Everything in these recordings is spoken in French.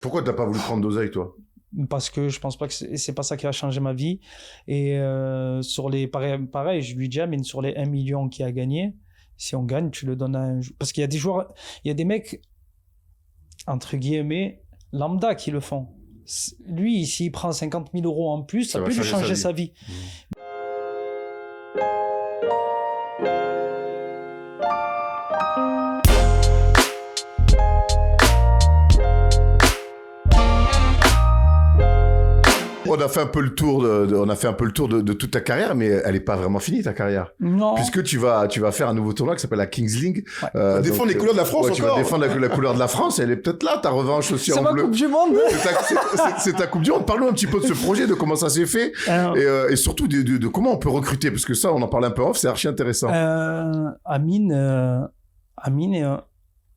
Pourquoi t'as pas voulu prendre d'oseille, toi? Parce que je pense pas que c'est pas ça qui va changer ma vie. Et sur les pareil, je lui dis, mais sur les 1 million qu'il a gagné, si on gagne, tu le donnes à un... Parce qu'il y a des joueurs, il y a des mecs, entre guillemets, lambda qui le font. Lui, s'il prend 50 000 euros en plus, ça peut lui changer sa vie. On a fait un peu le tour de toute ta carrière, mais elle est pas vraiment finie, ta carrière. Non. Puisque tu vas faire un nouveau tournoi qui s'appelle la Kings League. Ouais. Défendre les couleurs de la France encore. Tu vas défendre la couleur de la France. Elle est peut-être là, ta revanche aussi en bleu. C'est ma Coupe du Monde. C'est ta Coupe du Monde. Parle-nous un petit peu de ce projet, de comment ça s'est fait, et surtout de comment on peut recruter, parce que ça, on en parle un peu off, c'est archi intéressant. Amine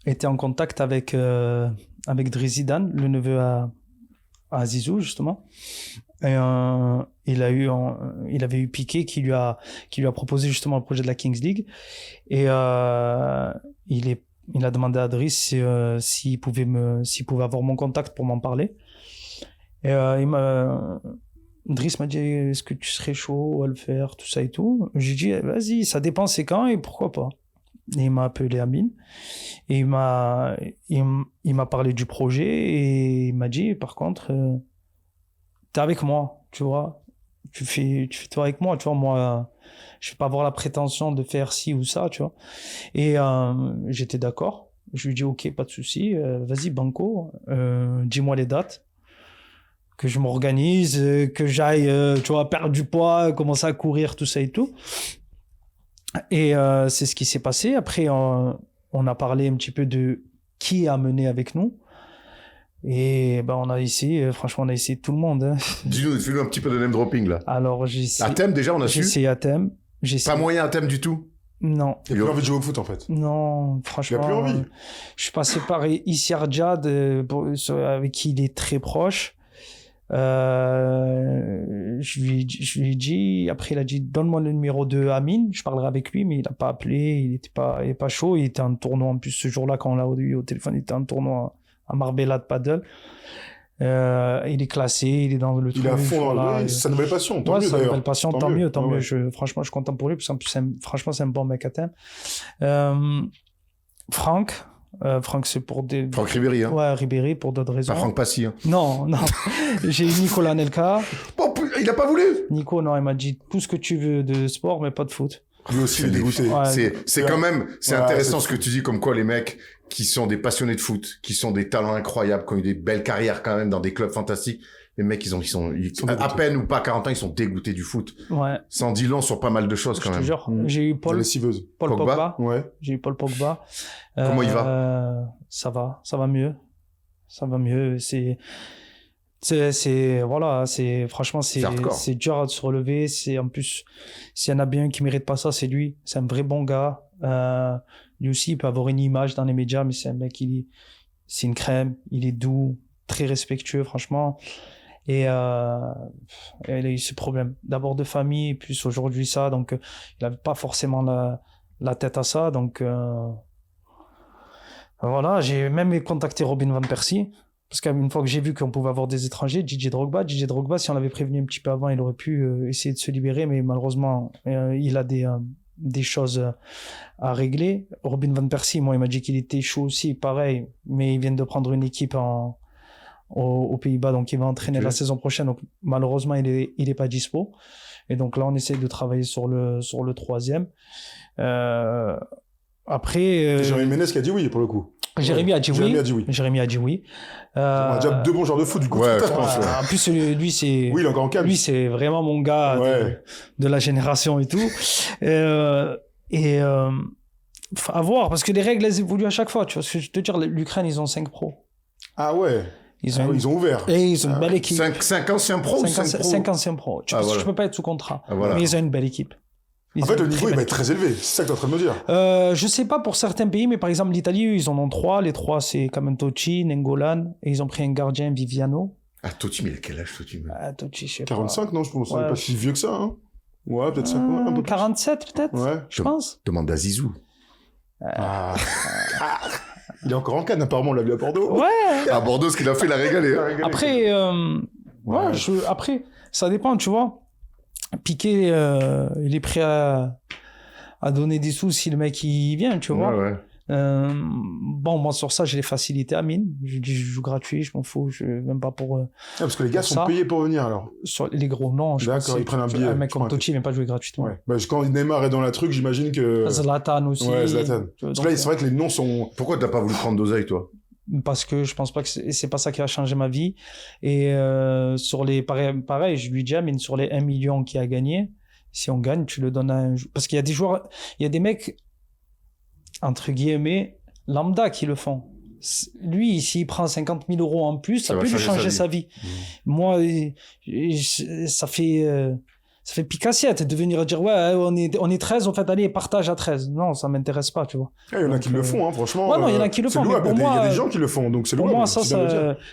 était en contact avec Driss Zidane, le neveu à Zizou, justement. Et il avait eu Piqué qui lui a proposé justement le projet de la Kings League. Et il a demandé à Driss s'il pouvait avoir mon contact pour m'en parler. Et Driss m'a dit, est-ce que tu serais chaud à le faire, tout ça et tout. J'ai dit, vas-y, ça dépend c'est quand et pourquoi pas. Et il m'a appelé Amine et il m'a parlé du projet et il m'a dit, par contre, t'es avec moi, tu vois, tu fais tout avec moi, tu vois, moi je vais pas avoir la prétention de faire ci ou ça, tu vois. Et j'étais d'accord, je lui ai dit ok, pas de souci, vas-y banco, dis-moi les dates, que je m'organise, que j'aille, tu vois, perdre du poids, commencer à courir, tout ça et tout. Et c'est ce qui s'est passé. Après, on a parlé un petit peu de qui a mené avec nous. Et on a essayé, franchement, on a essayé tout le monde. Hein. Dis-nous, fais-nous un petit peu de name dropping là. Alors, j'ai essayé. À thème, déjà, on a su. J'ai essayé à thème. Pas moyen à thème du tout. Non. Il a plus envie de jouer au foot en fait. Non, franchement. Il a plus envie. Je suis passé par Issy Rjad, avec qui il est très proche. Je lui ai dit, après il a dit donne-moi le numéro de Amine, je parlerai avec lui, mais il n'a pas appelé, il est pas chaud, il était en tournoi en plus ce jour-là quand on l'a eu au téléphone, il était en tournoi à Marbella de paddle. Il est classé, il est dans le truc. Il est à fond dans le... sa nouvelle passion, tant mieux d'ailleurs. Sa nouvelle passion, tant mieux. Franchement, je suis content pour lui, parce qu'en plus, franchement, c'est un bon mec à thème. Franck, c'est pour des... Franck Ribéry, hein. Ouais, Ribéry, pour d'autres raisons. Pas Franck Passy, hein. Non. J'ai eu Nicolas Nelka. Bon, il a pas voulu. Nico, non, il m'a dit tout ce que tu veux de sport, mais pas de foot. Lui aussi, il est dégoûté. Ouais. C'est quand même, c'est intéressant ce que tu dis, comme quoi les mecs qui sont des passionnés de foot, qui sont des talents incroyables, qui ont eu des belles carrières quand même dans des clubs fantastiques, les mecs, ils sont à peine ou pas 40 ans, ils sont dégoûtés du foot. Ouais. Ça en dit long sur pas mal de choses quand même. Je te jure, j'ai eu Paul Pogba. Ouais. J'ai eu Paul Pogba. Comment il va? Ça va mieux. Ça va mieux. Voilà, franchement, c'est dur de se relever. En plus, s'il y en a bien qui mérite pas ça, c'est lui. C'est un vrai bon gars. Lui aussi, il peut avoir une image dans les médias, mais c'est un mec, c'est une crème. Il est doux, très respectueux, franchement. Et il a eu ce problème. D'abord de famille, et puis aujourd'hui ça. Donc, il n'avait pas forcément la tête à ça. Donc, voilà, j'ai même contacté Robin Van Persie. Parce qu'une fois que j'ai vu qu'on pouvait avoir des étrangers, DJ Drogba, si on l'avait prévenu un petit peu avant, il aurait pu essayer de se libérer, mais malheureusement, il a des choses à régler. Robin Van Persie, moi, il m'a dit qu'il était chaud aussi, pareil, mais il vient de prendre une équipe aux Pays-Bas, donc il va entraîner la saison prochaine, donc malheureusement, il est pas dispo. Et donc là, on essaie de travailler sur le troisième. Après... Jérémy Ménez qui a dit oui, pour le coup. Jérémy a dit oui. On a déjà deux bons joueurs de foot, du coup. Ouais, je pense. En plus, lui, c'est... Oui, il est encore en calme. Lui, c'est vraiment mon gars de la génération et tout. À voir, parce que les règles, elles évoluent à chaque fois. Tu vois ce que je veux te dire, l'Ukraine, ils ont 5 pros. Ah ouais. Ils ont ouvert. Et ils ont une belle équipe. 5 anciens pros ou 5 anciens pros. Tu peux pas être sous contrat. Voilà. Mais ils ont une belle équipe. En fait, le niveau, il va être très élevé. C'est ça que tu es en train de me dire. Je sais pas pour certains pays, mais par exemple, l'Italie, eux, ils en ont 3. Les 3, c'est quand même Totti, Nengolan, et ils ont pris un gardien, Viviano. Ah, Totti, mais il a quel âge, Totti? Totti, je sais 45, pas. Non, je pense. Ouais. Pas si vieux que ça, hein. Ouais, peut-être 5 ans, un peu plus. 47, peut-être. Ouais. Je pense. Demande à Zizou. Il est encore en Cannes, apparemment, on l'a vu à Bordeaux. Ouais. À Bordeaux, ce qu'il a fait, il a régalé. Hein. Après, après, ça dépend, tu vois. Piqué, il est prêt à donner des sous si le mec il vient, tu vois. Ouais. Bon, moi sur ça, j'ai les facilités à mine. Je dis, je joue gratuit, je m'en fous, même pas pour. Parce que les gars pour sont ça. payés pour venir alors. Sur les gros, non. D'accord, ils prennent un billet. Un mec comme Totti, il vient pas jouer gratuitement. Ouais. Bah, quand Neymar est dans la truc, j'imagine que. Zlatan aussi. Ouais, Zlatan. Parce que là, c'est vrai que les noms sont. Pourquoi t'as pas voulu prendre d'oseille, toi? Parce que je pense pas que c'est pas ça qui va changer ma vie. Et sur les pareil, je lui dis, mais sur les 1 million qu'il a gagné, si on gagne, tu le donnes à un. Parce qu'il y a des joueurs, il y a des mecs entre guillemets lambda qui le font. Lui, s'il prend 50 000 euros en plus, ça peut lui changer sa vie. Moi, ça fait picassiette de venir dire ouais, on est 13, en fait, allez, partage à 13. Non, ça m'intéresse pas, tu vois. Il y en a qui le font, hein, franchement. Ouais, non, il y en a qui le font. Mais pour moi, il y a des gens qui le font, donc c'est pour louable. moi, ça,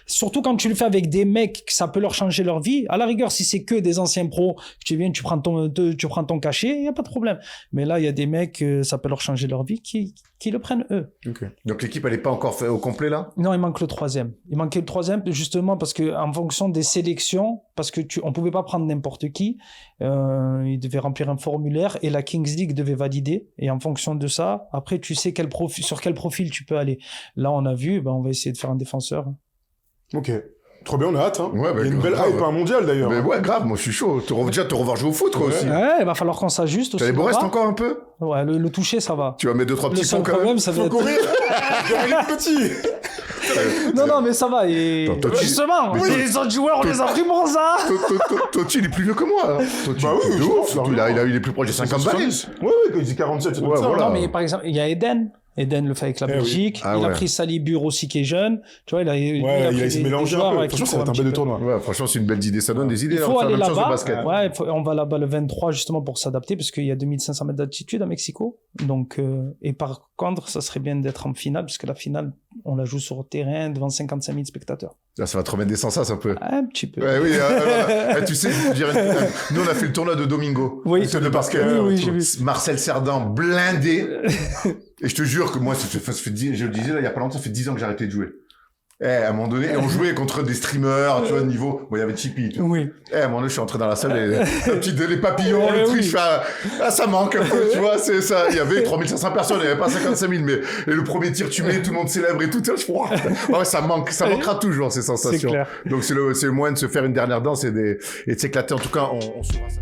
surtout quand tu le fais avec des mecs, ça peut leur changer leur vie. À la rigueur, si c'est que des anciens pros, tu viens, tu prends ton cachet, il y a pas de problème. Mais là, il y a des mecs, ça peut leur changer leur vie, qui le prennent eux. Okay. Donc l'équipe, elle est pas encore faite au complet là? Non, il manque le 3e. Il manquait le 3e justement parce que en fonction des sélections, parce que on pouvait pas prendre n'importe qui, il devait remplir un formulaire et la Kings League devait valider. Et en fonction de ça, après tu sais sur quel profil tu peux aller. Là, on a vu, on va essayer de faire un défenseur. Ok. Trop bien, on a hâte. Hein. Ouais, il y a une belle hype, un mondial d'ailleurs. Mais ouais, grave, moi je suis chaud. Déjà, te revoir jouer au foot, toi aussi. Ouais, il va falloir qu'on s'ajuste aussi. T'as les Brest encore un peu? Ouais, le toucher, ça va. Tu vas mettre 2-3 petits points quand même. Ça va courir. Petit. Non, mais ça va. Justement, mais les autres joueurs, on les a pris pour ça. Totti, il est plus vieux que moi. Totti, bah oui, il est plus proche des 50 balles. Ouais, il dit 47, c'est ça. Non, mais par exemple, il y a Eden. Eden le fait avec la Belgique. Il a pris Salibur aussi qui est jeune. Tu vois, il a se mélangé un peu. Franchement, ça va être un bel tournoi. Ouais, franchement, c'est une belle idée. Ça donne des idées. Il faut aller là-bas. Ouais, on va là-bas le 23 justement pour s'adapter parce qu'il y a 2500 mètres d'altitude à Mexico. Donc, et par contre, ça serait bien d'être en finale parce que la finale, on la joue sur terrain devant 55 000 spectateurs. Là, ça va te remettre des sens, ça un peu. Un petit peu. Ouais, oui, tu sais, nous, on a fait le tournoi de Domingo. Oui. De basket. Oui, j'ai vu. Marcel Cerdan, blindé. Et je te jure que moi, je le disais là, il y a pas longtemps, ça fait 10 ans que j'ai arrêté de jouer. À un moment donné, on jouait contre des streamers, tu vois, niveau, bon, il y avait Chippy. Oui. À un moment donné, je suis entré dans la salle, les papillons, le truc, je fais, ça manque un peu, tu vois, c'est ça. Il y avait 3500 personnes, il n'y avait pas 55 000, mais, et le premier tir, tu mets, tout le monde célèbre et tout, je fais, ouais, ça manquera toujours, ces sensations. C'est clair. Donc, c'est le moyen de se faire une dernière danse et de s'éclater. En tout cas, on saura ça.